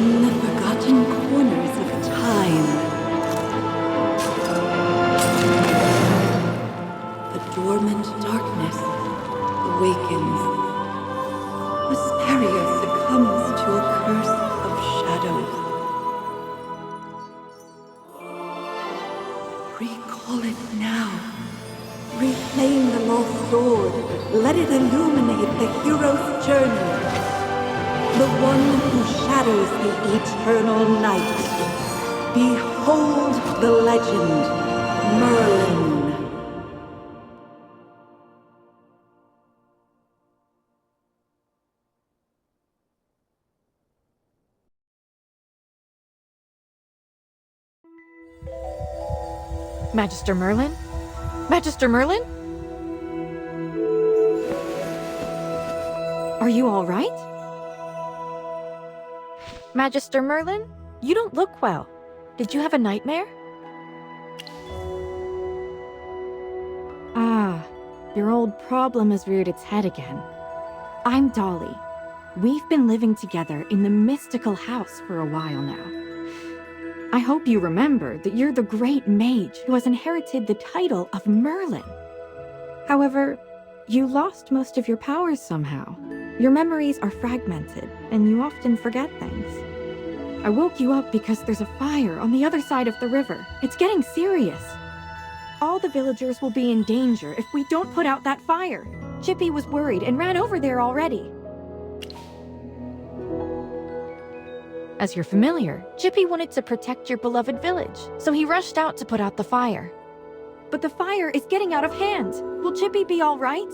In the forgotten corners of time, the dormant darkness awakens. Vesperia succumbs to a curse of shadows. Recall it now. Reclaim the lost sword. Let it illuminate the hero's journey. The one who shatters the eternal night. Behold the legend, Merlin. Magister Merlin? Magister Merlin? Are you all right? Magister Merlin? You don't look well. Did you have a nightmare? Ah, your old problem has reared its head again. I'm Dolly. We've been living together in the mystical house for a while now. I hope you remember that you're the great mage who has inherited the title of Merlin. However, you lost most of your powers somehow. Your memories are fragmented, and you often forget things. I woke you up because there's a fire on the other side of the river. It's getting serious. All the villagers will be in danger if we don't put out that fire. Chippy was worried and ran over there already. As you're familiar, Chippy wanted to protect your beloved village, so he rushed out to put out the fire. But the fire is getting out of hand. Will Chippy be all right?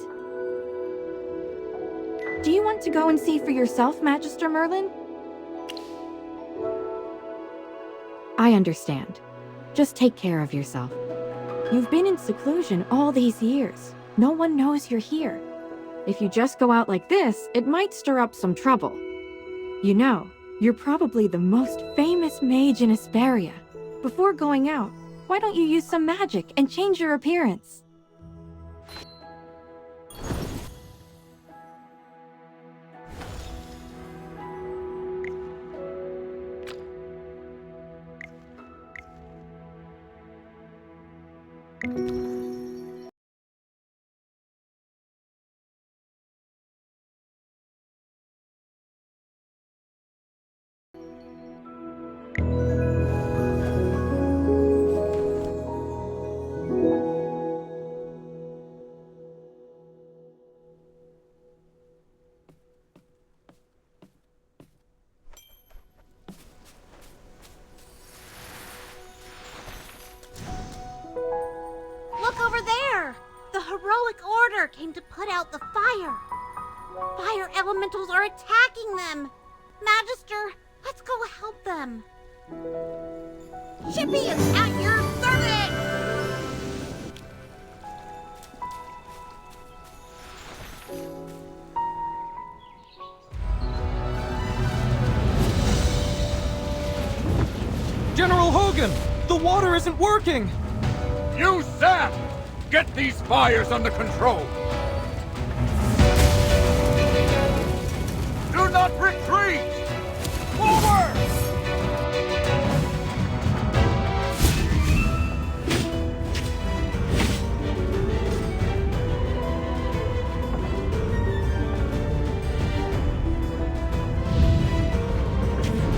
Do you want to go and see for yourself, Magister Merlin? I understand. Just take care of yourself. You've been in seclusion all these years. No one knows you're here. If you just go out like this, it might stir up some trouble. You know, you're probably the most famous mage in Vesperia. Before going out, why don't you use some magic and change your appearance? Look over there! The heroic order came to put out the fire. Fire elementals are attacking them. Magister, let's go help them. Chippy is at your service! General Hogan! The water isn't working! You sap! Get these fires under control! Do not retreat! Forward!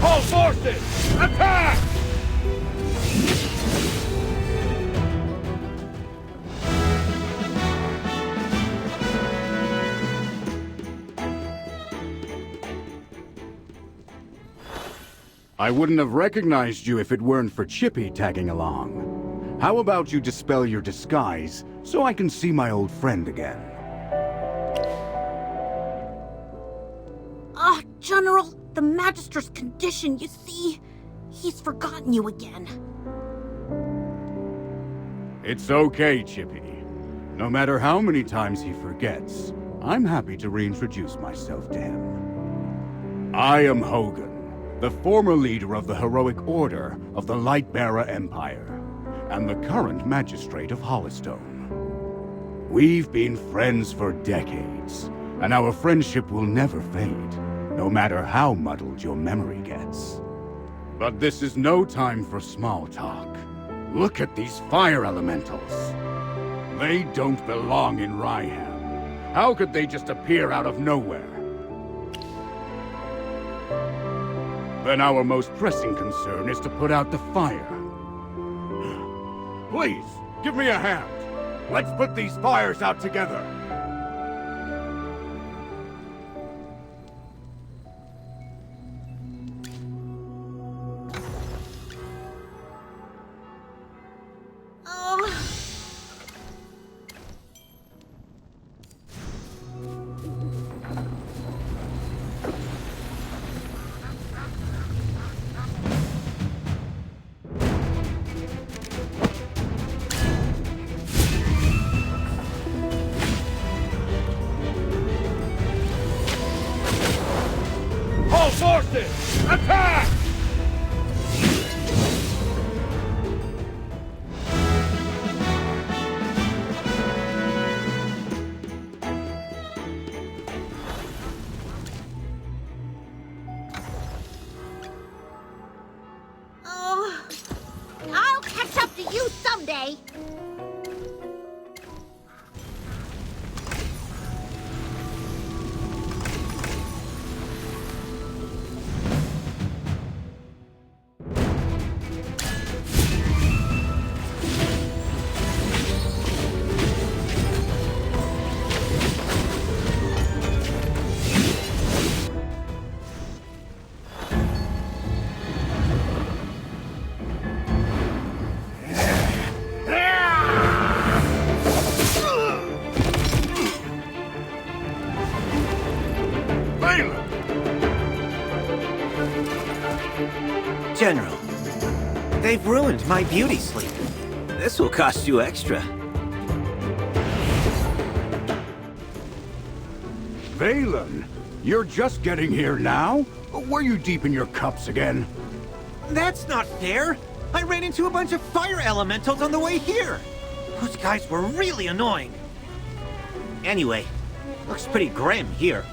All forces, attack! I wouldn't have recognized you if it weren't for Chippy tagging along. How about you dispel your disguise so I can see my old friend again? General, the Magister's condition, you see, he's forgotten you again. It's okay, Chippy. No matter how many times he forgets, I'm happy to reintroduce myself to him. I am Hogan, the former leader of the heroic order of the Lightbearer Empire, and the current magistrate of Hollistone. We've been friends for decades, and our friendship will never fade, no matter how muddled your memory gets. But this is no time for small talk. Look at these fire elementals. They don't belong in Ryham. How could they just appear out of nowhere? Then our most pressing concern is to put out the fire. Please, give me a hand. Let's put these fires out together. Oh. All forces, attack! Oh. I'll catch up to you someday. General, they've ruined my beauty sleep. This will cost you extra. Valen, you're just getting here now? Were you deep in your cups again? That's not fair! I ran into a bunch of fire elementals on the way here! Those guys were really annoying. Anyway, looks pretty grim here.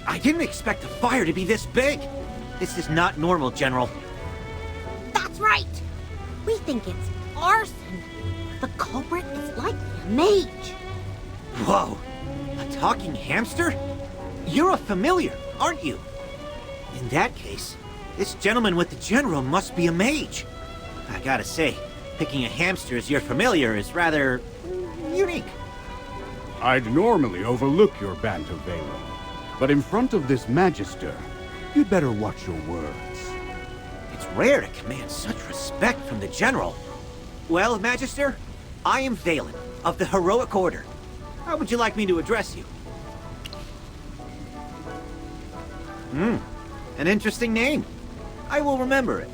I didn't expect the fire to be this big. This is not normal, General. That's right. We think it's arson. The culprit is likely a mage. Whoa! A talking hamster? You're a familiar, aren't you? In that case, this gentleman with the General must be a mage. I gotta say, picking a hamster as your familiar is rather unique. I'd normally overlook your banter, Valen. But in front of this Magister, you'd better watch your words. It's rare to command such respect from the General. Well, Magister, I am Valen, of the Heroic Order. How would you like me to address you? An interesting name. I will remember it.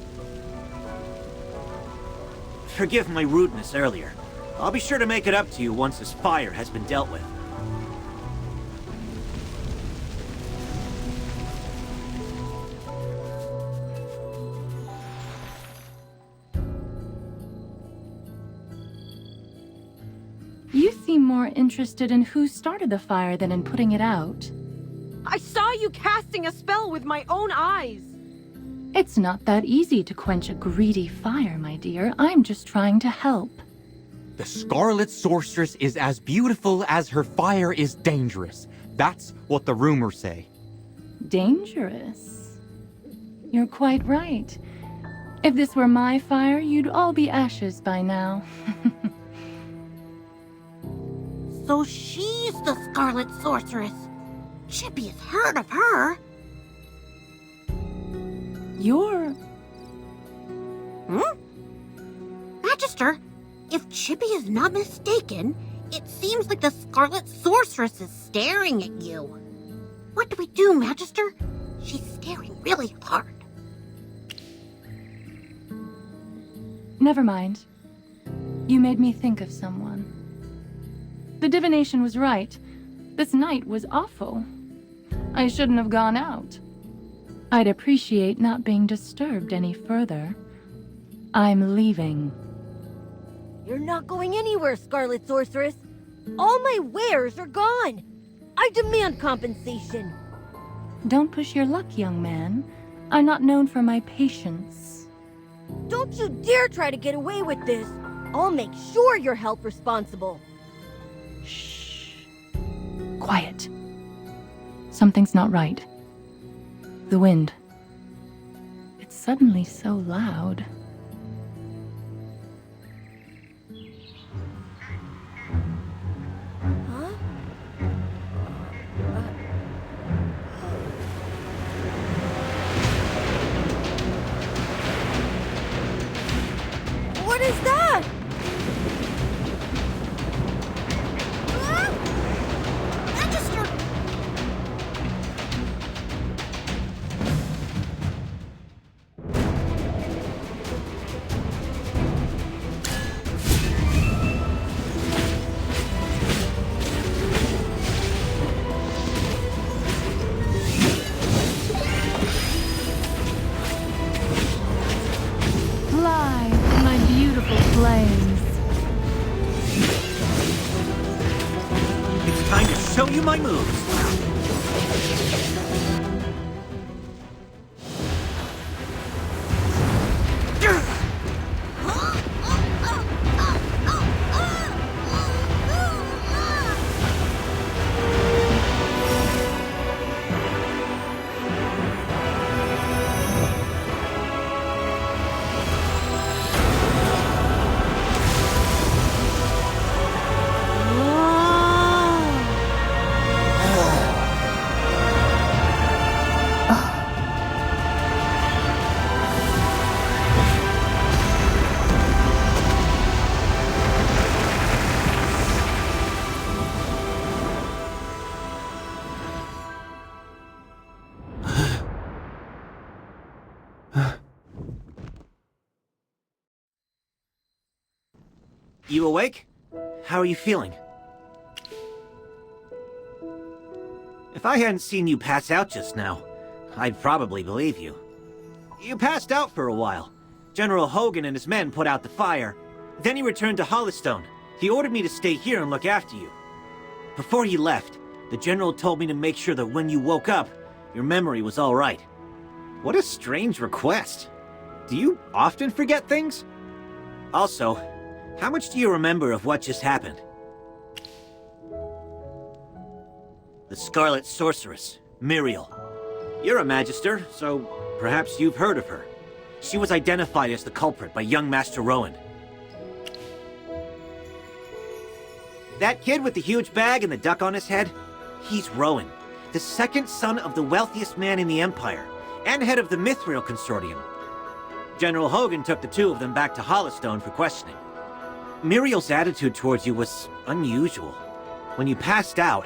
Forgive my rudeness earlier. I'll be sure to make it up to you once this fire has been dealt with. You seem more interested in who started the fire than in putting it out. I saw you casting a spell with my own eyes. It's not that easy to quench a greedy fire, my dear. I'm just trying to help. The Scarlet Sorceress is as beautiful as her fire is dangerous. That's what the rumors say. Dangerous? You're quite right. If this were my fire, you'd all be ashes by now. So she's the Scarlet Sorceress. Chippy has heard of her. You're... Magister, if Chippy is not mistaken, it seems like the Scarlet Sorceress is staring at you. What do we do, Magister? She's staring really hard. Never mind. You made me think of someone. The divination was right. This night was awful. I shouldn't have gone out. I'd appreciate not being disturbed any further. I'm leaving. You're not going anywhere, Scarlet Sorceress. All my wares are gone. I demand compensation. Don't push your luck, young man. I'm not known for my patience. Don't you dare try to get away with this! I'll make sure you're held responsible. Shh. Quiet. Something's not right. The wind. It's suddenly so loud. Huh? What is that? Register! Fly, my beautiful flames. It's time to show you my moves. You awake? How are you feeling? If I hadn't seen you pass out just now, I'd probably believe you. You passed out for a while. General Hogan and his men put out the fire. Then he returned to Hollystone. He ordered me to stay here and look after you. Before he left, the General told me to make sure that when you woke up, your memory was all right. What a strange request. Do you often forget things? Also, how much do you remember of what just happened? The Scarlet Sorceress, Muriel. You're a Magister, so perhaps you've heard of her. She was identified as the culprit by young Master Rowan. That kid with the huge bag and the duck on his head? He's Rowan, the second son of the wealthiest man in the Empire, and head of the Mithril Consortium. General Hogan took the two of them back to Hollystone for questioning. Muriel's attitude towards you was unusual. When you passed out,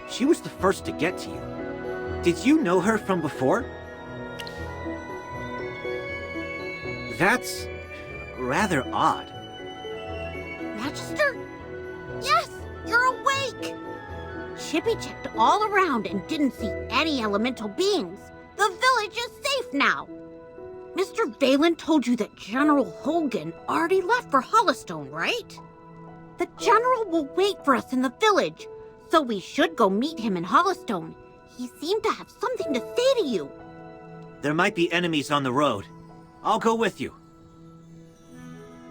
she was the first to get to you. Did you know her from before? That's rather odd. Magister? Yes, you're awake! Chippy checked all around and didn't see any elemental beings. The village is safe now. Mr. Valen told you that General Hogan already left for Hollystone, right? The General will wait for us in the village, so we should go meet him in Hollystone. He seemed to have something to say to you. There might be enemies on the road. I'll go with you.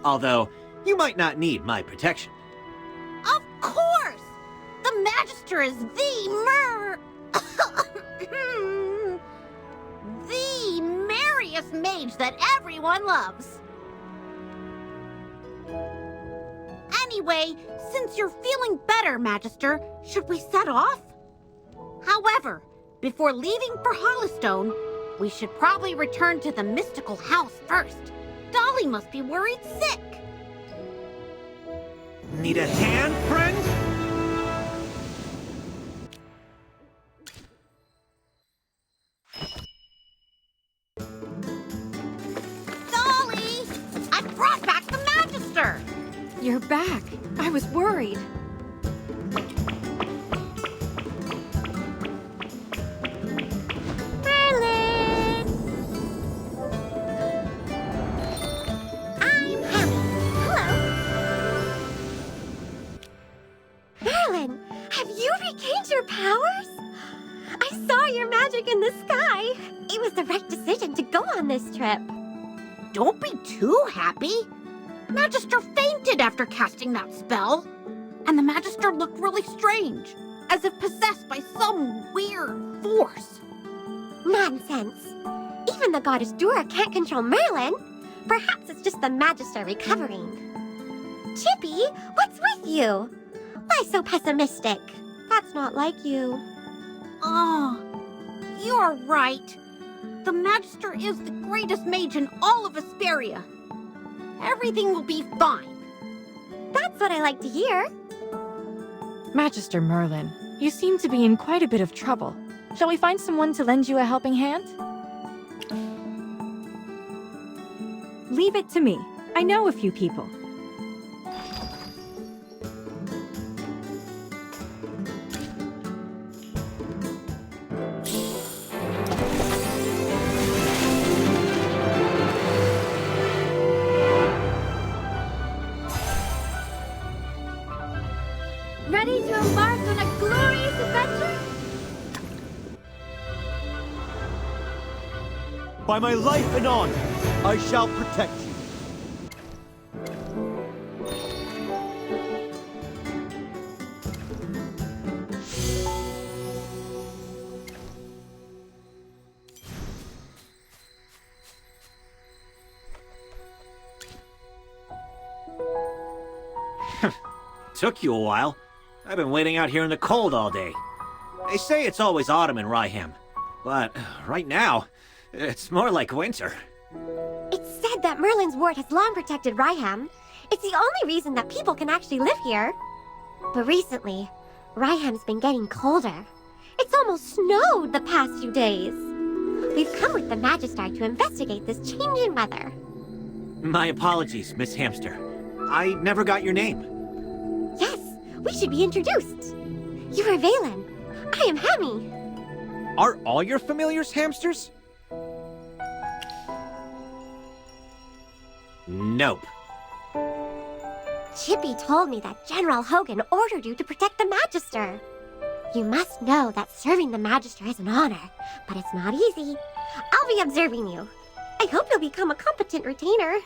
Although, you might not need my protection. Of course! The Magister is the merriest mage that everyone loves. Anyway, since you're feeling better, Magister, should we set off? However, before leaving for Hollystone, we should probably return to the mystical house first. Dolly must be worried sick. Need a hand, friend? Dolly! I brought back the Magister! You're back. I was worried. Have you regained your powers? I saw your magic in the sky. It was the right decision to go on this trip. Don't be too happy. Magister fainted after casting that spell. And the Magister looked really strange, as if possessed by some weird force. Nonsense. Even the goddess Dura can't control Merlin. Perhaps it's just the Magister recovering. Chippy, what's with you? Why so pessimistic? That's not like you. Oh, you're right. The Magister is the greatest mage in all of Asperia. Everything will be fine. That's what I like to hear. Magister Merlin, you seem to be in quite a bit of trouble. Shall we find someone to lend you a helping hand? Leave it to me. I know a few people. Ready to embark on a glorious adventure? By my life and honor, I shall protect you. Took you a while. I've been waiting out here in the cold all day. They say it's always autumn in Ryham, but right now, it's more like winter. It's said that Merlin's ward has long protected Ryham. It's the only reason that people can actually live here. But recently, Ryham's been getting colder. It's almost snowed the past few days. We've come with the Magister to investigate this change in weather. My apologies, Miss Hamster. I never got your name. Yes, we should be introduced. You are Valen. I am Hammy. Are all your familiars hamsters? Nope. Chippy told me that General Hogan ordered you to protect the Magister. You must know that serving the Magister is an honor, but it's not easy. I'll be observing you. I hope you'll become a competent retainer.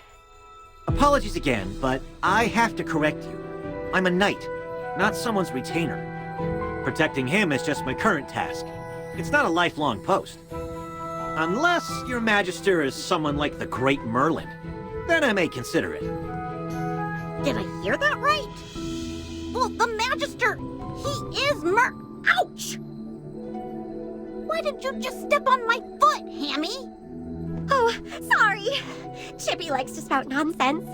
Apologies again, but I have to correct you. I'm a knight, not someone's retainer. Protecting him is just my current task. It's not a lifelong post. Unless your Magister is someone like the Great Merlin, then I may consider it. Did I hear that right? Well, the Magister, he is Ouch! Why did you just step on my foot, Hammy? Oh, sorry. Chippy likes to spout nonsense.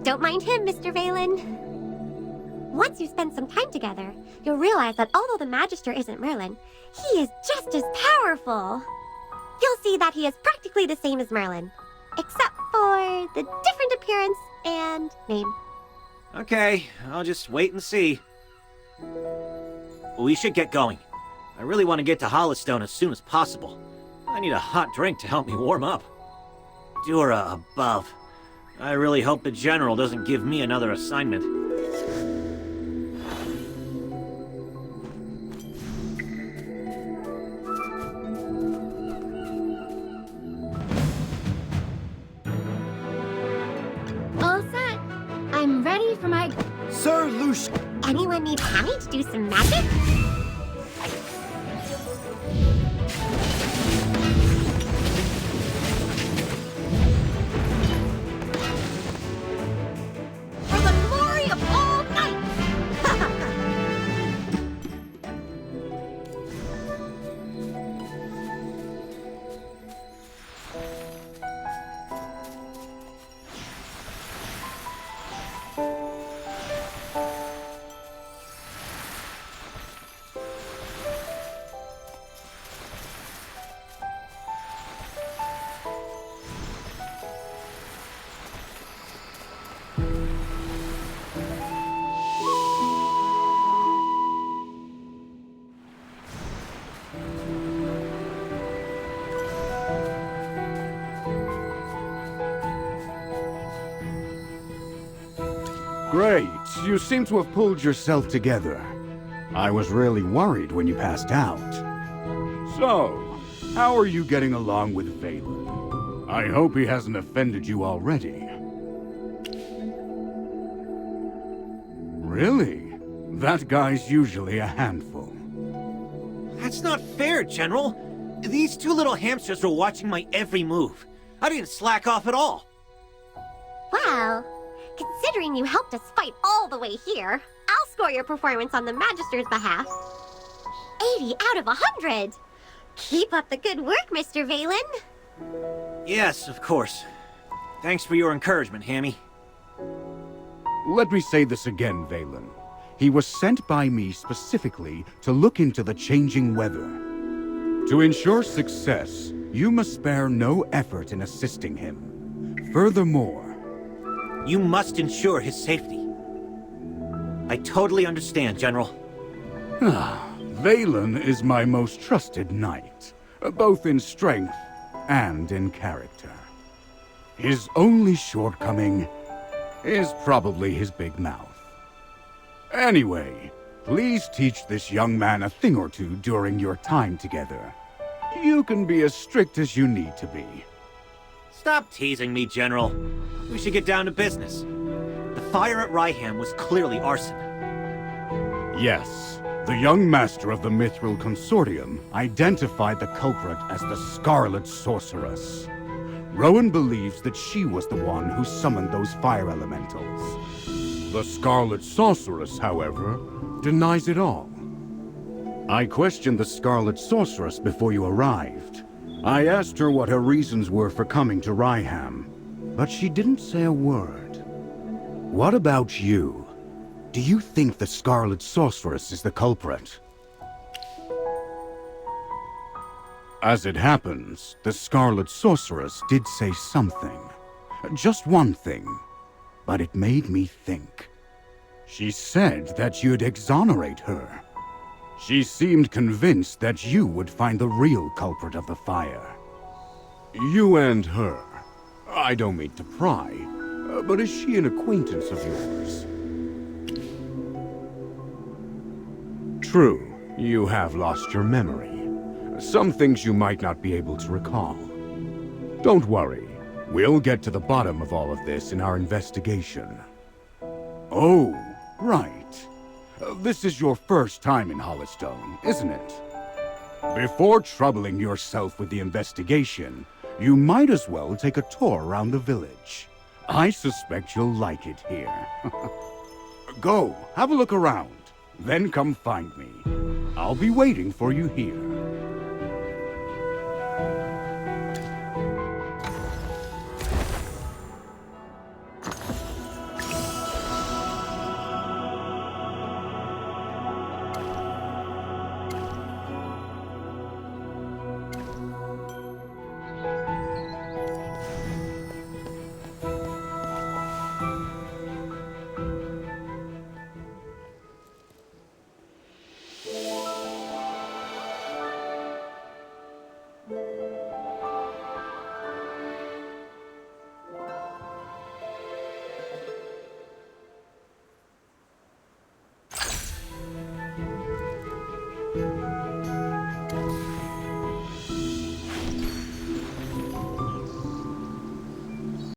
Don't mind him, Mr. Valen. Once you spend some time together, you'll realize that although the Magister isn't Merlin, he is just as powerful. You'll see that he is practically the same as Merlin, except for the different appearance and name. Okay, I'll just wait and see. We should get going. I really want to get to Hollystone as soon as possible. I need a hot drink to help me warm up. Dura above. I really hope the General doesn't give me another assignment. All set. I'm ready for my... Sir Lush... Anyone need Hammy to do some magic? For the glory of all knights! Great. You seem to have pulled yourself together. I was really worried when you passed out. So, how are you getting along with Valen? I hope he hasn't offended you already. Really? That guy's usually a handful. That's not fair, General. These two little hamsters were watching my every move. I didn't slack off at all. Well, considering you helped us fight all the way here, I'll score your performance on the Magister's behalf. 80 out of 100! Keep up the good work, Mr. Valen. Yes, of course. Thanks for your encouragement, Hammy. Let me say this again, Valen. He was sent by me specifically to look into the changing weather. To ensure success, you must spare no effort in assisting him. Furthermore, you must ensure his safety. I totally understand, General. Valen is my most trusted knight, both in strength and in character. His only shortcoming is probably his big mouth. Anyway, please teach this young man a thing or two during your time together. You can be as strict as you need to be. Stop teasing me, General. We should get down to business. The fire at Ryham was clearly arson. Yes, the young master of the Mithril Consortium identified the culprit as the Scarlet Sorceress. Rowan believes that she was the one who summoned those fire elementals. The Scarlet Sorceress, however, denies it all. I questioned the Scarlet Sorceress before you arrived. I asked her what her reasons were for coming to Ryham, but she didn't say a word. What about you? Do you think the Scarlet Sorceress is the culprit? As it happens, the Scarlet Sorceress did say something. Just one thing. But it made me think. She said that you'd exonerate her. She seemed convinced that you would find the real culprit of the fire. You and her. I don't mean to pry, but is she an acquaintance of yours? True, you have lost your memory. Some things you might not be able to recall. Don't worry. We'll get to the bottom of all of this in our investigation. Oh, right. This is your first time in Hollystone, isn't it? Before troubling yourself with the investigation, you might as well take a tour around the village. I suspect you'll like it here. Go, have a look around. Then come find me. I'll be waiting for you here.